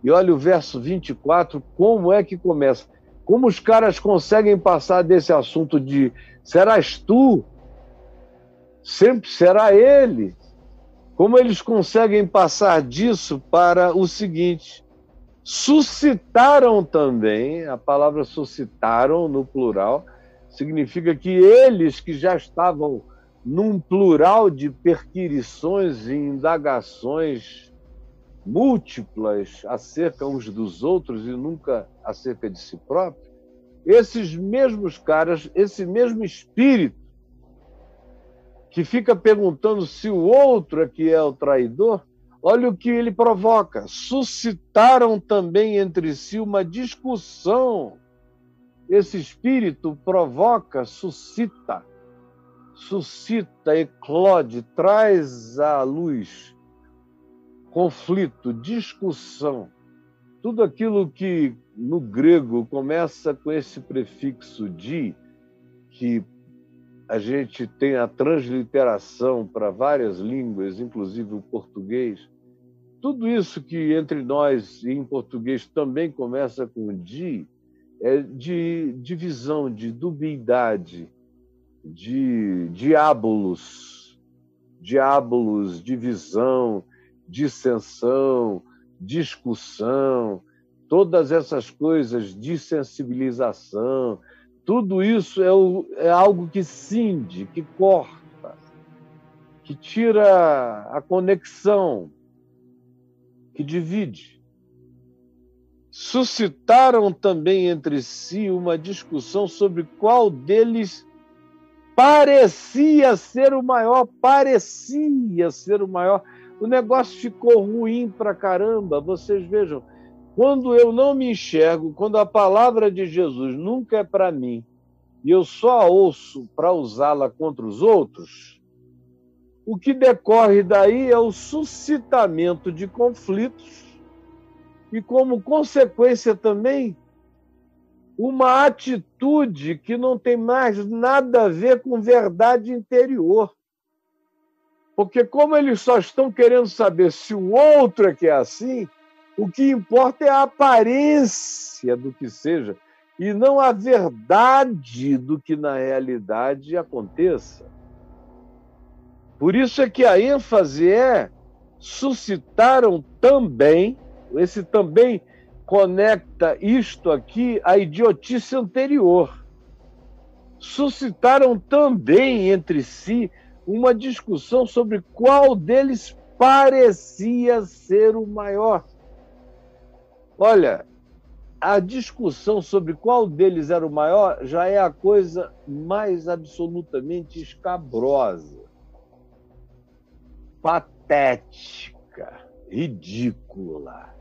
E olha o verso 24, como é que começa? Como os caras conseguem passar desse assunto de serás tu, sempre será ele. Como eles conseguem passar disso para o seguinte: suscitaram também, a palavra suscitaram no plural, significa que eles que já estavam num plural de perquirições e indagações múltiplas acerca uns dos outros e nunca acerca de si próprio, esses mesmos caras, esse mesmo espírito que fica perguntando se o outro é que é o traidor, olha o que ele provoca. Suscitaram também entre si uma discussão. Esse espírito provoca, suscita, eclode, traz à luz conflito, discussão. Tudo aquilo que no grego começa com esse prefixo di, que a gente tem a transliteração para várias línguas, inclusive o português. Tudo isso que entre nós e em português também começa com di, é de divisão, de dubiedade, de diabolos, divisão, dissensão, discussão, todas essas coisas, dissensibilização, tudo isso é algo que cinde, que corta, que tira a conexão, que divide. Suscitaram também entre si uma discussão sobre qual deles parecia ser o maior, O negócio ficou ruim pra caramba. Vocês vejam, quando eu não me enxergo, quando a palavra de Jesus nunca é para mim, e eu só a ouço para usá-la contra os outros, o que decorre daí é o suscitamento de conflitos e, como consequência também, uma atitude que não tem mais nada a ver com verdade interior. Porque como eles só estão querendo saber se o outro é que é assim, o que importa é a aparência do que seja, e não a verdade do que na realidade aconteça. Por isso é que a ênfase é suscitaram também, esse também conecta isto aqui à idiotice anterior. Suscitaram também entre si uma discussão sobre qual deles parecia ser o maior. Olha, a discussão sobre qual deles era o maior já é a coisa mais absolutamente escabrosa, patética, ridícula,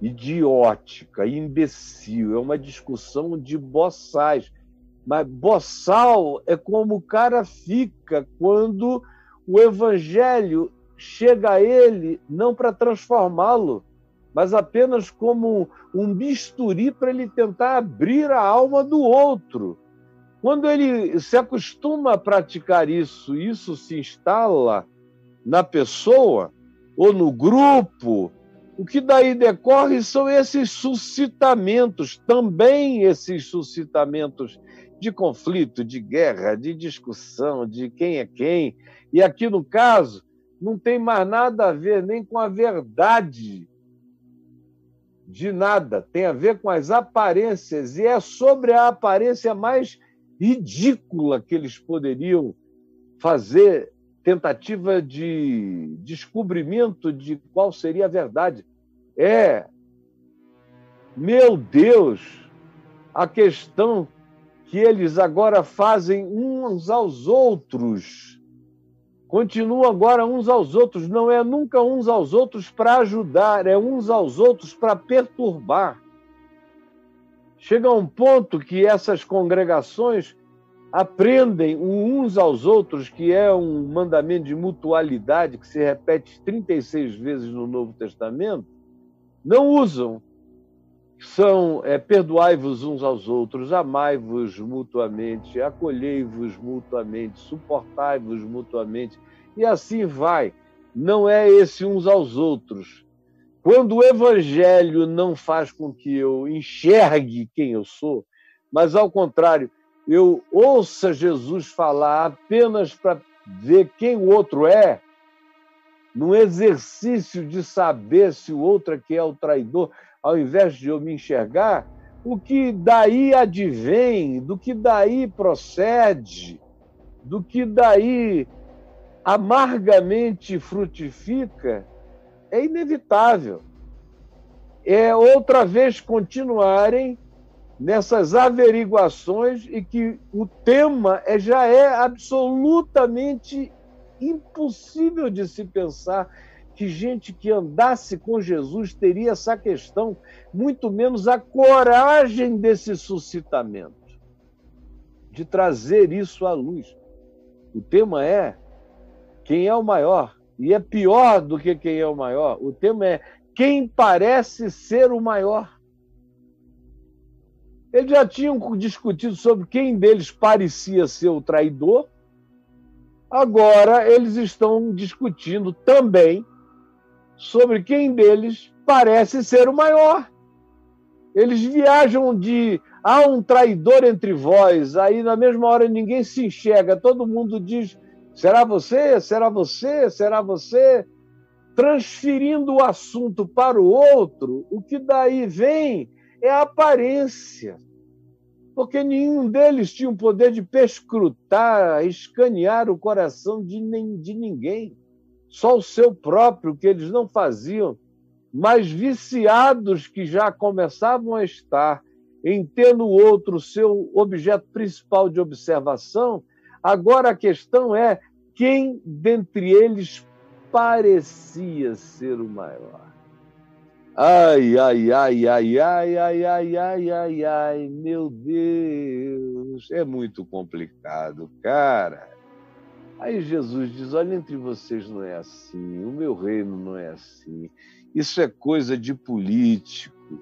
idiótica, imbecil. É uma discussão de boçais. Mas boçal é como o cara fica quando o evangelho chega a ele não para transformá-lo, mas apenas como um bisturi para ele tentar abrir a alma do outro. Quando ele se acostuma a praticar isso, isso se instala na pessoa ou no grupo, o que daí decorre são esses suscitamentos, também esses suscitamentos de conflito, de guerra, de discussão, de quem é quem. E aqui, no caso, não tem mais nada a ver nem com a verdade de nada, tem a ver com as aparências, e é sobre a aparência mais ridícula que eles poderiam fazer tentativa de descobrimento de qual seria a verdade. Meu Deus, a questão que eles agora fazem uns aos outros, continuam agora uns aos outros, não é nunca uns aos outros para ajudar, é uns aos outros para perturbar. Chega a um ponto que essas congregações aprendem uns aos outros, que é um mandamento de mutualidade que se repete 36 vezes no Novo Testamento, não usam. São perdoai-vos uns aos outros, amai-vos mutuamente, acolhei-vos mutuamente, suportai-vos mutuamente, e assim vai. Não é esse uns aos outros. Quando o evangelho não faz com que eu enxergue quem eu sou, mas, ao contrário, eu ouça Jesus falar apenas para ver quem o outro é, num exercício de saber se o outro é que é o traidor, ao invés de eu me enxergar, o que daí advém, do que daí procede, do que daí amargamente frutifica, é inevitável. É outra vez continuarem nessas averiguações e que o tema já é absolutamente impossível de se pensar que gente que andasse com Jesus teria essa questão, muito menos a coragem desse suscitamento, de trazer isso à luz. O tema é quem é o maior, e é pior do que quem é o maior. O tema é quem parece ser o maior. Eles já tinham discutido sobre quem deles parecia ser o traidor, agora eles estão discutindo também sobre quem deles parece ser o maior. Eles viajam de há um traidor entre vós, aí na mesma hora ninguém se enxerga, todo mundo diz, será você? Será você? Será você? Transferindo o assunto para o outro, o que daí vem é a aparência. Porque nenhum deles tinha o poder de perscrutar, escanear o coração de ninguém. Só o seu próprio, que eles não faziam, mas viciados que já começavam a estar em ter no outro o seu objeto principal de observação, agora a questão é quem dentre eles parecia ser o maior. Ai, ai, ai, ai, ai, ai, ai, ai, ai, ai, meu Deus, é muito complicado, cara. Aí Jesus diz, olha, entre vocês não é assim, o meu reino não é assim. Isso é coisa de político,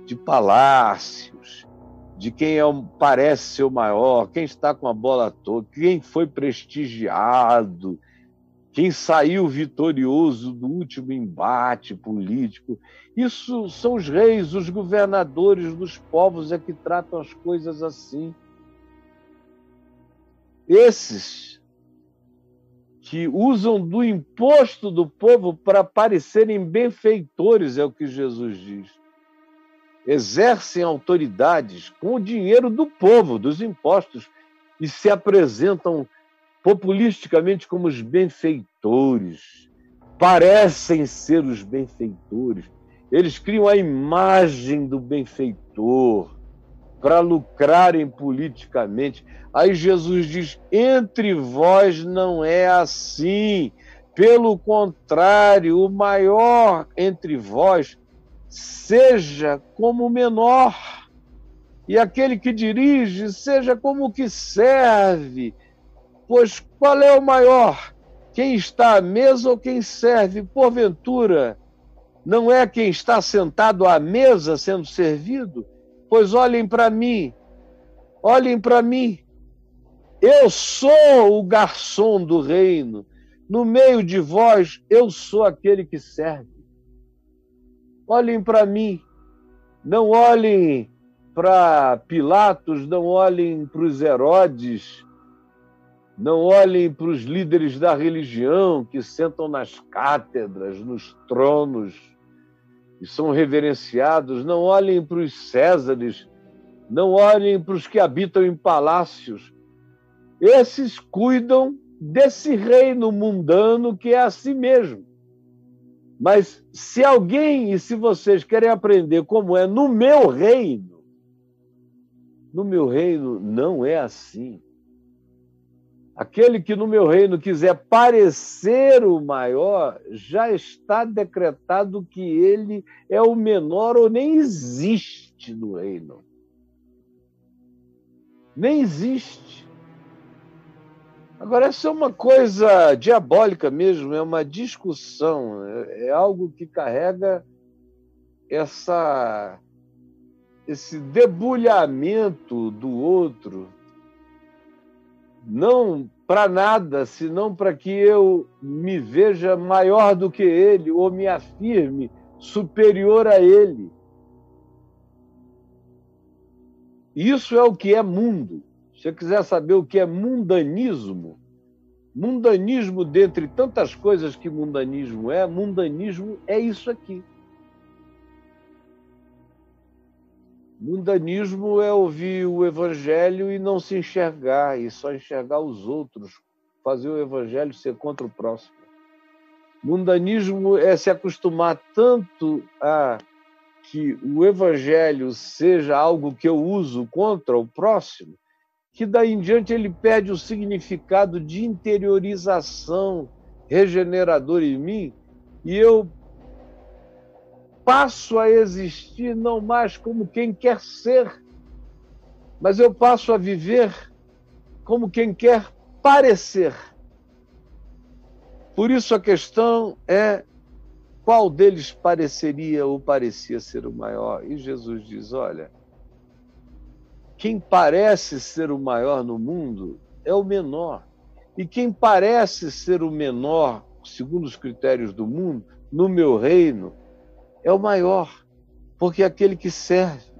de palácios, de quem parece ser o maior, quem está com a bola toda, quem foi prestigiado, quem saiu vitorioso do último embate político. Isso são os reis, os governadores dos povos é que tratam as coisas assim. Esses que usam do imposto do povo para parecerem benfeitores, é o que Jesus diz. Exercem autoridades com o dinheiro do povo, dos impostos, e se apresentam populisticamente como os benfeitores. Parecem ser os benfeitores. Eles criam a imagem do benfeitor para lucrarem politicamente. Aí Jesus diz, entre vós não é assim. Pelo contrário, o maior entre vós seja como o menor. E aquele que dirige seja como o que serve. Pois qual é o maior? Quem está à mesa ou quem serve? Porventura, não é quem está sentado à mesa sendo servido? Pois olhem para mim, olhem para mim. Eu sou o garçom do reino. No meio de vós, eu sou aquele que serve. Olhem para mim. Não olhem para Pilatos, não olhem para os Herodes, não olhem para os líderes da religião que sentam nas cátedras, nos tronos e são reverenciados. Não olhem para os Césares, não olhem para os que habitam em palácios. Esses cuidam desse reino mundano que é a si mesmo. Mas se alguém, e se vocês querem aprender como é no meu reino não é assim. Aquele que no meu reino quiser parecer o maior, já está decretado que ele é o menor ou nem existe no reino. Nem existe. Agora, essa é uma coisa diabólica mesmo, é uma discussão, é algo que carrega esse debulhamento do outro, não para nada, senão para que eu me veja maior do que ele ou me afirme superior a ele. Isso é o que é mundo. Se você quiser saber o que é mundanismo, mundanismo, dentre tantas coisas que mundanismo é isso aqui. Mundanismo é ouvir o evangelho e não se enxergar, e só enxergar os outros, fazer o evangelho ser contra o próximo. Mundanismo é se acostumar tanto a que o evangelho seja algo que eu uso contra o próximo, que daí em diante ele perde o significado de interiorização regenerador em mim, e eu passo a existir não mais como quem quer ser, mas eu passo a viver como quem quer parecer. Por isso a questão é qual deles pareceria ou parecia ser o maior. E Jesus diz, olha, quem parece ser o maior no mundo é o menor. E quem parece ser o menor, segundo os critérios do mundo, no meu reino, é o maior, porque é aquele que serve.